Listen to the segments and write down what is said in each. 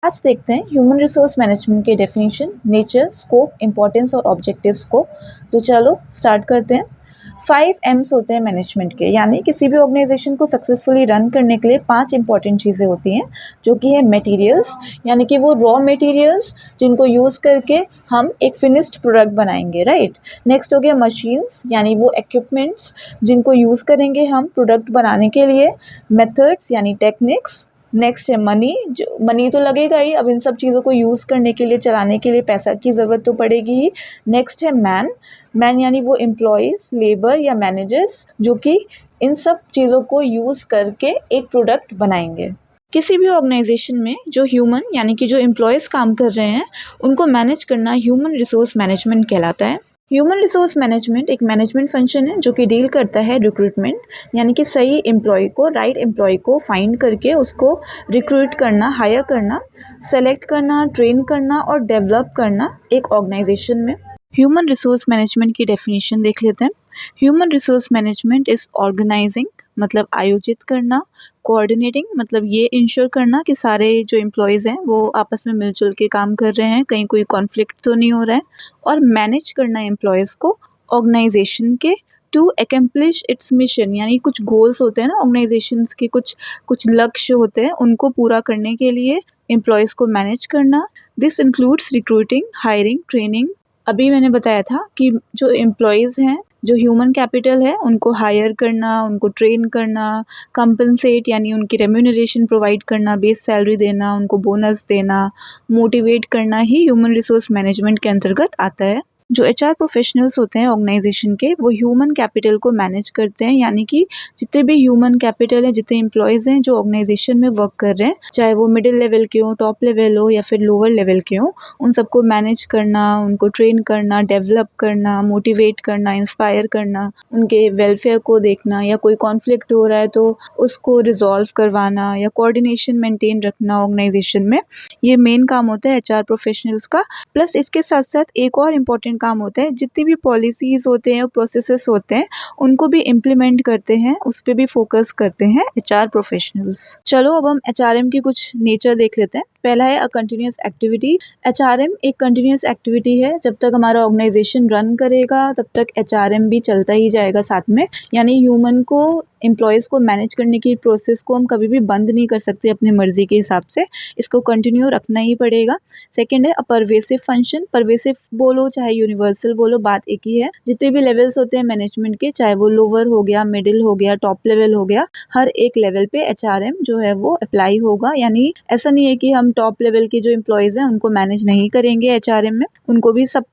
आज देखते हैं ह्यूमन रिसोर्स मैनेजमेंट के डेफिनेशन, नेचर, स्कोप, इम्पोर्टेंस और ऑब्जेक्टिव्स को। तो चलो स्टार्ट करते हैं। 5 एम्स होते हैं मैनेजमेंट के, यानी किसी भी ऑर्गेनाइजेशन को सक्सेसफुली रन करने के लिए 5 इंपॉर्टेंट चीज़ें होती हैं, जो कि है मटेरियल्स, यानी कि वो रॉ मटेरियल्स जिनको यूज़ करके हम एक फिनिश्ड प्रोडक्ट बनाएंगे, राइट। नेक्स्ट हो गया मशीन्स, यानी वो इक्विपमेंट्स जिनको यूज़ करेंगे हम प्रोडक्ट बनाने के लिए। मेथड्स यानी टेक्निक्स। नेक्स्ट है मनी, जो मनी तो लगेगा ही, अब इन सब चीज़ों को यूज़ करने के लिए, चलाने के लिए पैसा की ज़रूरत तो पड़ेगी ही। नेक्स्ट है मैन यानी वो एम्प्लॉयज़, लेबर या मैनेजर्स जो कि इन सब चीज़ों को यूज़ करके एक प्रोडक्ट बनाएंगे। किसी भी ऑर्गेनाइजेशन में जो ह्यूमन यानी कि जो एम्प्लॉयज़ काम कर रहे हैं उनको मैनेज करना ह्यूमन रिसोर्स मैनेजमेंट कहलाता है। ह्यूमन रिसोर्स मैनेजमेंट एक मैनेजमेंट फंक्शन है जो कि डील करता है रिक्रूटमेंट, यानी कि सही एम्प्लॉय को, राइट एम्प्लॉय को फाइंड करके उसको रिक्रूट करना, हायर करना, सेलेक्ट करना, ट्रेन करना और डेवलप करना एक ऑर्गेनाइजेशन में। ह्यूमन रिसोर्स मैनेजमेंट की डेफिनेशन देख लेते हैं। Human resource management is organizing मतलब आयोजित करना, कोऑर्डिनेटिंग मतलब ये इंश्योर करना कि सारे जो एम्प्लॉयज़ हैं वो आपस में मिलजुल के काम कर रहे हैं, कहीं कोई कॉन्फ्लिक्ट तो नहीं हो रहा है, और मैनेज करना एम्प्लॉयज़ को ऑर्गेनाइजेशन के टू एकम्प्लिश इट्स मिशन, यानी कुछ गोल्स होते हैं ना ऑर्गेनाइजेशंस के, कुछ लक्ष्य होते हैं, उनको पूरा करने के लिए एम्प्लॉयज़ को मैनेज करना। This includes recruiting, hiring, training. अभी मैंने बताया था कि जो एम्प्लॉयज़ हैं, जो ह्यूमन कैपिटल है, उनको हायर करना, उनको ट्रेन करना, कंपनसेट यानी उनकी रेम्यूनरेशन प्रोवाइड करना, बेस सैलरी देना, उनको बोनस देना, मोटिवेट करना ही ह्यूमन रिसोर्स मैनेजमेंट के अंतर्गत आता है। जो एचआर प्रोफेशनल्स होते हैं ऑर्गेनाइजेशन के, वो ह्यूमन कैपिटल को मैनेज करते हैं, यानी कि जितने भी ह्यूमन कैपिटल हैं, जितने एम्प्लॉयज़ हैं जो ऑर्गेनाइजेशन में वर्क कर रहे हैं, चाहे वो मिडिल लेवल के हो, टॉप लेवल हो या फिर लोअर लेवल के हो, उन सबको मैनेज करना, उनको ट्रेन करना, डेवलप करना, मोटिवेट करना, इंस्पायर करना, उनके वेलफेयर को देखना, या कोई कॉन्फ्लिक्ट हो रहा है तो उसको रिजॉल्व करवाना, या कोऑर्डिनेशन मेंटेन रखना ऑर्गेनाइजेशन में, ये मेन काम होता है एचआर प्रोफेशनल्स का। प्लस इसके साथ साथ एक और इम्पॉर्टेंट काम होता है, जितनी भी पॉलिसीज़ होते हैं और प्रोसेसेस होते हैं उनको भी इम्प्लीमेंट करते हैं, उस पर भी फोकस करते हैं एचआर प्रोफेशनल्स। चलो अब हम एचआरएम की कुछ नेचर देख लेते हैं। पहला है अ कंटिन्यूस एक्टिविटी। एचआरएम एक कंटिन्यूस एक्टिविटी है, जब तक हमारा ऑर्गेनाइजेशन रन करेगा तब तक एचआरएम भी चलता ही जाएगा साथ में, यानी ह्यूमन को, एम्प्लॉयज़ को मैनेज करने की प्रोसेस को हम कभी भी बंद नहीं कर सकते अपनी मर्जी के हिसाब से, इसको कंटिन्यू रखना ही पड़ेगा। सेकेंड है अ परवेसिव फंक्शन। परवेसिव बोलो चाहे यूनिवर्सल बोलो, बात एक ही है। जितने भी लेवल्स होते हैं मैनेजमेंट के, चाहे वो लोअर हो गया, मिडिल हो गया, टॉप लेवल हो गया, हर एक लेवल पे एचआरएम जो है वो अप्लाई होगा। यानी ऐसा नहीं है कि हम टॉप लेवल के जो एम्प्लॉयज़ हैं उनको मैनेज नहीं करेंगे एचआरएम में, उनको भी सब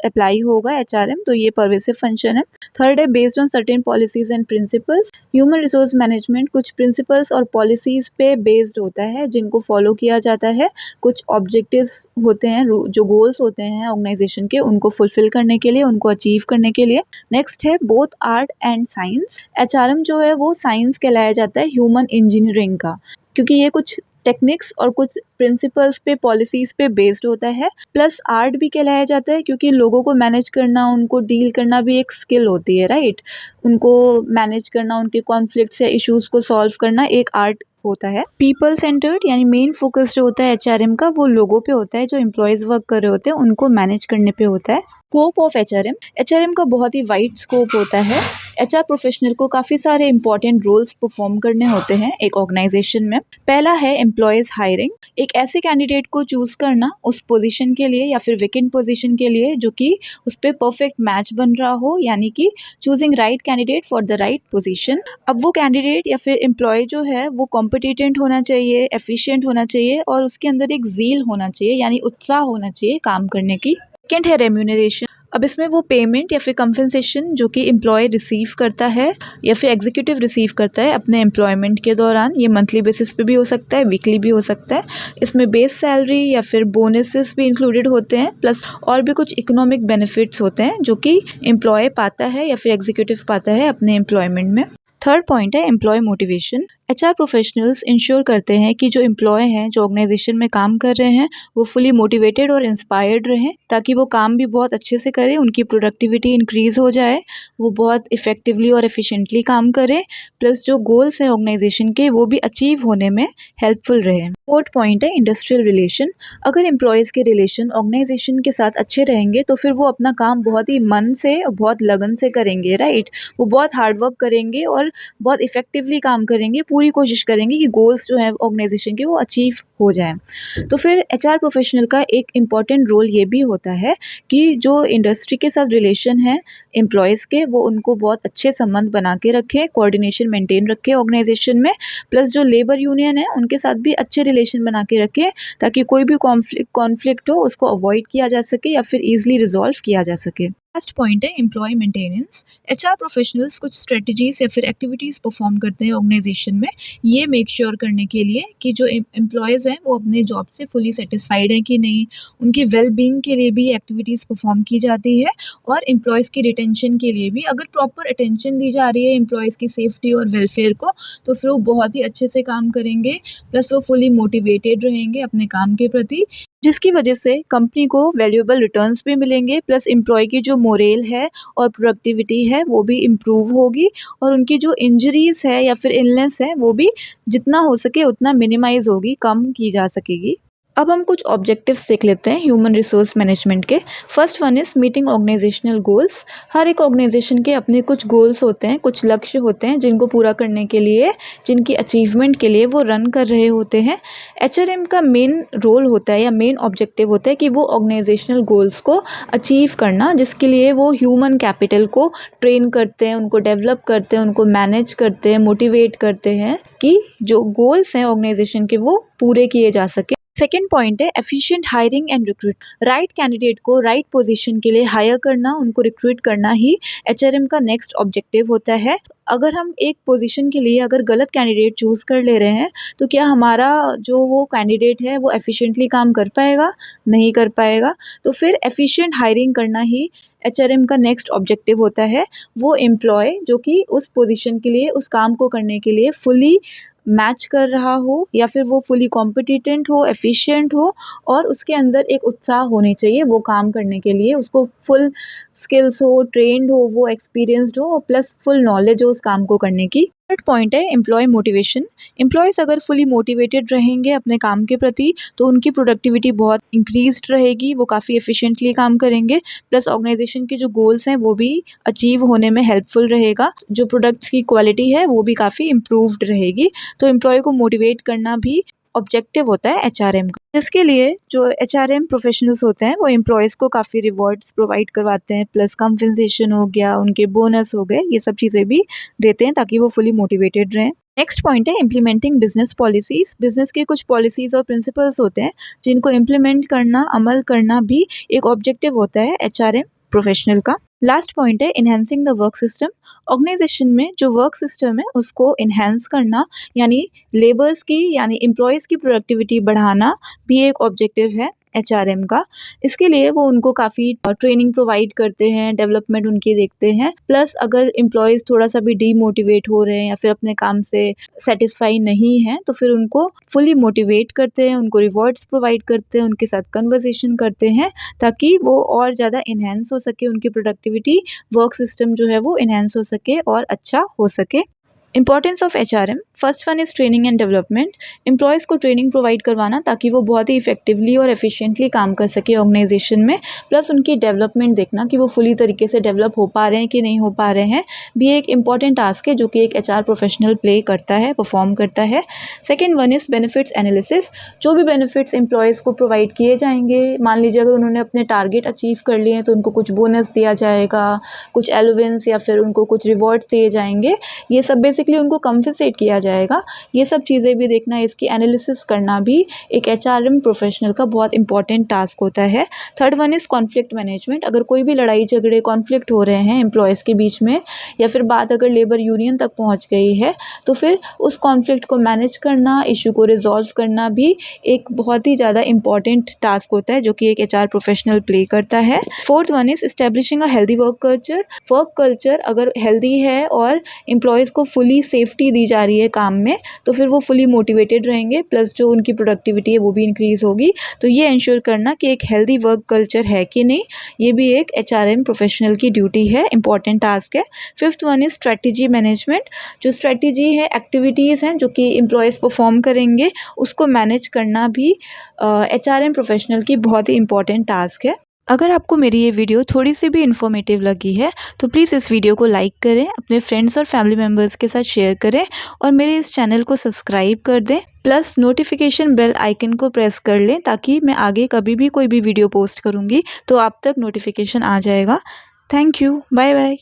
अप्लाई होगा एचआरएम, तो ये परवेसिव फंक्शन है। थर्ड है based on certain policies and principles. Human resource management कुछ प्रिंसिपल्स और पॉलिसीज पे बेस्ड होता है जिनको फॉलो किया जाता है। कुछ ऑब्जेक्टिव्स होते हैं, जो गोल्स होते हैं ऑर्गेनाइजेशन के, उनको फुलफिल करने के लिए, उनको अचीव करने के लिए। नेक्स्ट है both art and science. HRM जो है वो साइंस कहलाया जाता है ह्यूमन इंजीनियरिंग का, क्योंकि ये कुछ टेक्निक्स और कुछ प्रिंसिपल्स पे, पॉलिसीज पे बेस्ड होता है। प्लस आर्ट भी कहलाया जाता है क्योंकि लोगों को मैनेज करना, उनको डील करना भी एक स्किल होती है, राइट। उनको मैनेज करना, उनके कॉन्फ्लिक्ट्स या इश्यूज को सॉल्व करना एक आर्ट होता है। पीपल सेंटर्ड यानी मेन फोकस जो होता है एचआरएम का, वो लोगों पे होता है, जो एम्प्लॉयज़ वर्क कर रहे होते हैं उनको मैनेज करने पे होता है। स्कोप ऑफ एचआरएम का बहुत ही वाइड स्कोप होता है। एचआर प्रोफेशनल को काफ़ी सारे इंपॉर्टेंट रोल्स परफॉर्म करने होते हैं एक ऑर्गेनाइजेशन में। पहला है एम्प्लॉयज़ हायरिंग। एक ऐसे कैंडिडेट को चूज़ करना उस पोजीशन के लिए या फिर वेकेंट पोजीशन के लिए जो कि उस पर परफेक्ट मैच बन रहा हो, यानी कि choosing right candidate for the right position. अब वो कैंडिडेट या फिर एम्प्लॉय जो है वो कॉम्पिटिटेंट होना चाहिए, एफिशिएंट होना चाहिए, और उसके अंदर एक ज़ील होना चाहिए, यानी उत्साह होना चाहिए काम करने की। सेकेंड है रेम्यूनरेशन। अब इसमें वो पेमेंट या फिर कंपनसेशन जो कि एम्प्लॉय रिसीव करता है या फिर एग्जीक्यूटिव रिसीव करता है अपने एम्प्लॉयमेंट के दौरान, ये मंथली बेसिस पे भी हो सकता है, वीकली भी हो सकता है। इसमें बेस सैलरी या फिर बोनसेस भी इंक्लूडेड होते हैं, प्लस और भी कुछ इकोनॉमिक बेनिफिट्स होते हैं जो कि एम्प्लॉय पाता है या फिर एग्जीक्यूटिव पाता है अपने एम्प्लॉयमेंट में। थर्ड पॉइंट है employ motivation. HR professionals ensure करते हैं कि जो एम्प्लॉय हैं, जो ऑर्गेनाइजेशन में काम कर रहे हैं, वो फुली मोटिवेटेड और इंस्पायर्ड रहें, ताकि वो काम भी बहुत अच्छे से करें, उनकी प्रोडक्टिविटी इंक्रीज़ हो जाए, वो बहुत इफ़ेक्टिवली और एफिशिएंटली काम करें, प्लस जो गोल्स हैं ऑर्गेनाइजेशन के वो भी अचीव होने में हेल्पफुल रहें। फोर्थ पॉइंट है इंडस्ट्रियल रिलेशन। अगर एम्प्लॉयज़ के रिलेशन ऑर्गेनाइजेशन के साथ अच्छे रहेंगे तो फिर वो अपना काम बहुत ही मन से और बहुत लगन से करेंगे, राइट? वो बहुत हार्ड वर्क करेंगे और बहुत इफ़ेक्टिवली काम करेंगे, पूरी कोशिश करेंगे कि गोल्स जो हैं ऑर्गेनाइजेशन के वो अचीव हो जाएँ। तो फिर एचआर प्रोफेशनल का एक इम्पॉर्टेंट रोल ये भी होता है कि जो इंडस्ट्री के साथ रिलेशन है एम्प्लॉयज़ के, वो उनको बहुत अच्छे संबंध बना के रखें, कोऑर्डिनेशन मेंटेन रखें ऑर्गेनाइजेशन में, प्लस जो लेबर यूनियन है उनके साथ भी अच्छे रिलेशन बना के रखें, ताकि कोई भी कॉन्फ्लिक्ट हो उसको अवॉइड किया जा सके या फिर ईजिली रिजॉल्व किया जा सके। लास्ट पॉइंट है एम्प्लॉय मेंटेनेंस। एचआर प्रोफेशनल्स कुछ स्ट्रेटजीज या फिर एक्टिविटीज़ परफॉर्म करते हैं ऑर्गेनाइजेशन में, ये मेक श्योर करने के लिए कि जो एम्प्लॉयज़ हैं वो अपने जॉब से फुली सेटिस्फाइड हैं कि नहीं। उनकी वेल बींग के लिए भी एक्टिविटीज़ परफॉर्म की जाती है और एम्प्लॉयज़ की रिटेंशन के लिए भी अगर प्रॉपर अटेंशन दी जा रही है एम्प्लॉयज़ की सेफ्टी और वेलफेयर को, तो फिर वो बहुत ही अच्छे से काम करेंगे, प्लस वो फुली मोटिवेटेड रहेंगे अपने काम के प्रति, जिसकी वजह से कंपनी को वैल्यूएबल रिटर्न्स भी मिलेंगे, प्लस एम्प्लॉय की जो मोरल है और प्रोडक्टिविटी है वो भी इम्प्रूव होगी और उनकी जो इंजरीज़ है या फिर इलनेस है वो भी जितना हो सके उतना मिनिमाइज़ होगी, कम की जा सकेगी। अब हम कुछ ऑब्जेक्टिव्स सीख लेते हैं ह्यूमन रिसोर्स मैनेजमेंट के। First one is meeting organisational goals. हर एक ऑर्गेनाइजेशन के अपने कुछ गोल्स होते हैं, कुछ लक्ष्य होते हैं जिनको पूरा करने के लिए, जिनकी अचीवमेंट के लिए वो रन कर रहे होते हैं। एचआरएम का मेन रोल होता है या मेन ऑब्जेक्टिव होता है कि वो ऑर्गेनाइजेशनल गोल्स को अचीव करना, जिसके लिए वो ह्यूमन कैपिटल को ट्रेन करते हैं, उनको डेवलप करते हैं, उनको मैनेज करते हैं, मोटिवेट करते हैं कि जो गोल्स हैं ऑर्गेनाइजेशन के वो पूरे किए जा सके। सेकेंड पॉइंट है efficient hiring and recruit. Right candidate को राइट पोजीशन के लिए हायर करना, उनको रिक्रूट करना ही एचआरएम का नेक्स्ट ऑब्जेक्टिव होता है। अगर हम एक पोजीशन के लिए अगर गलत कैंडिडेट चूज़ कर ले रहे हैं तो क्या हमारा जो वो कैंडिडेट है वो एफिशिएंटली काम कर पाएगा? नहीं कर पाएगा। तो फिर एफिशिएंट हायरिंग करना ही एचआरएम का नेक्स्ट ऑब्जेक्टिव होता है। वो एम्प्लॉय जो कि उस पोजीशन के लिए, उस काम को करने के लिए फुली मैच कर रहा हो या फिर वो फुली कॉम्पिटिटेंट हो, एफिशिएंट हो और उसके अंदर एक उत्साह होनी चाहिए वो काम करने के लिए, उसको फुल स्किल्स हो, ट्रेंड हो, वो एक्सपीरियंस्ड हो और प्लस फुल नॉलेज हो उस काम को करने की। थर्ड पॉइंट है एम्प्लॉय मोटिवेशन। एम्प्लॉयज़ अगर फुली मोटिवेटेड रहेंगे अपने काम के प्रति तो उनकी प्रोडक्टिविटी बहुत इंक्रीज्ड रहेगी, वो काफ़ी एफिशिएंटली काम करेंगे, प्लस ऑर्गेनाइजेशन के जो गोल्स हैं वो भी अचीव होने में हेल्पफुल रहेगा, जो प्रोडक्ट्स की क्वालिटी है वो भी काफ़ी इम्प्रूव्ड रहेगी। तो एम्प्लॉय को मोटिवेट करना भी ऑब्जेक्टिव होता है एचआरएम का, जिसके लिए जो एचआरएम प्रोफेशनल्स होते हैं वो एम्प्लॉयज़ को काफ़ी रिवॉर्ड्स प्रोवाइड करवाते हैं, प्लस कंपनसेशन हो गया, उनके बोनस हो गए, ये सब चीज़ें भी देते हैं ताकि वो फुली मोटिवेटेड रहें। नेक्स्ट पॉइंट है इम्प्लीमेंटिंग बिजनेस पॉलिसीज़। बिजनेस के कुछ पॉलिसीज़ और प्रिंसिपल्स होते हैं जिनको इम्प्लीमेंट करना, अमल करना भी एक ऑब्जेक्टिव होता है एचआरएम प्रोफेशनल का। लास्ट पॉइंट है enhancing the work system. Organization में जो वर्क सिस्टम है उसको इन्हेंस करना, यानी लेबर्स की यानी एम्प्लॉयज़ की प्रोडक्टिविटी बढ़ाना भी एक ऑब्जेक्टिव है एचआरएम का। इसके लिए वो उनको काफ़ी ट्रेनिंग प्रोवाइड करते हैं, डेवलपमेंट उनकी देखते हैं, प्लस अगर एम्प्लॉयज़ थोड़ा सा भी डीमोटिवेट हो रहे हैं या फिर अपने काम से सेटिस्फाई नहीं हैं तो फिर उनको फुली मोटिवेट करते हैं, उनको रिवॉर्ड्स प्रोवाइड करते हैं, उनके साथ कन्वर्सेशन करते हैं ताकि वो और ज़्यादा इन्हेंस हो सके, उनकी प्रोडक्टिविटी, वर्क सिस्टम जो है वो इन्हेंस हो सके और अच्छा हो सके। Importance of HRM. First one is training and development. Employees को ट्रेनिंग प्रोवाइड करवाना ताकि वो बहुत ही इफेक्टिवली और एफिशिएंटली काम कर सके ऑर्गेनाइजेशन में, प्लस उनकी डेवलपमेंट देखना कि वो फुली तरीके से डेवलप हो पा रहे हैं कि नहीं हो पा रहे हैं, भी एक इंपॉर्टेंट टास्क है जो कि एक एचआर प्रोफेशनल प्ले करता है, परफॉर्म करता है। Second one is benefits analysis. जो भी बेनिफिट्स एम्प्लॉयज़ को प्रोवाइड किए जाएंगे, मान लीजिए अगर उन्होंने अपने टारगेट अचीव कर लिए हैं तो उनको कुछ बोनस दिया जाएगा, कुछ एलोवेंस या फिर उनको कुछ रिवॉर्ड्स दिए जाएंगे, ये सब बेसिकली उनको कंपनसेट किया जाएगा। ये सब चीज़ें भी देखना, इसकी एनालिसिस करना भी एक एचआरएम प्रोफेशनल का बहुत इंपॉर्टेंट टास्क होता है। Third one is conflict management. अगर कोई भी लड़ाई झगड़े, कॉन्फ्लिक्ट हो रहे हैं एम्प्लॉयज़ के बीच में या फिर बात अगर लेबर यूनियन तक पहुंच गई है तो फिर उस कॉन्फ्लिक्ट को मैनेज करना, इशू को रिजॉल्व करना भी एक बहुत ही ज़्यादा इंपॉर्टेंट टास्क होता है जो कि एक एचआर प्रोफेशनल प्ले करता है। Fourth one is establishing a healthy work culture. Work culture अगर हेल्दी है और एम्प्लॉयज़ को फुली फुली सेफ्टी दी जा रही है काम में, तो फिर वो फुली मोटिवेटेड रहेंगे, प्लस जो उनकी प्रोडक्टिविटी है वो भी इंक्रीज़ होगी। तो ये इंश्योर करना कि एक हेल्दी वर्क कल्चर है कि नहीं, ये भी एक एचआरएम प्रोफेशनल की ड्यूटी है, इंपॉर्टेंट टास्क है। Fifth one is strategy management. जो स्ट्रेटजी है, एक्टिविटीज़ हैं जो कि एम्प्लॉयज़ परफॉर्म करेंगे, उसको मैनेज करना भी एचआरएम प्रोफेशनल की बहुत ही इंपॉर्टेंट टास्क है। अगर आपको मेरी ये वीडियो थोड़ी सी भी इन्फॉर्मेटिव लगी है तो प्लीज़ इस वीडियो को लाइक करें, अपने फ्रेंड्स और फैमिली मेम्बर्स के साथ शेयर करें और मेरे इस चैनल को सब्सक्राइब कर दें, प्लस नोटिफिकेशन बेल आइकन को प्रेस कर लें ताकि मैं आगे कभी भी कोई भी वीडियो पोस्ट करूँगी तो आप तक नोटिफिकेशन आ जाएगा। Thank you, bye bye.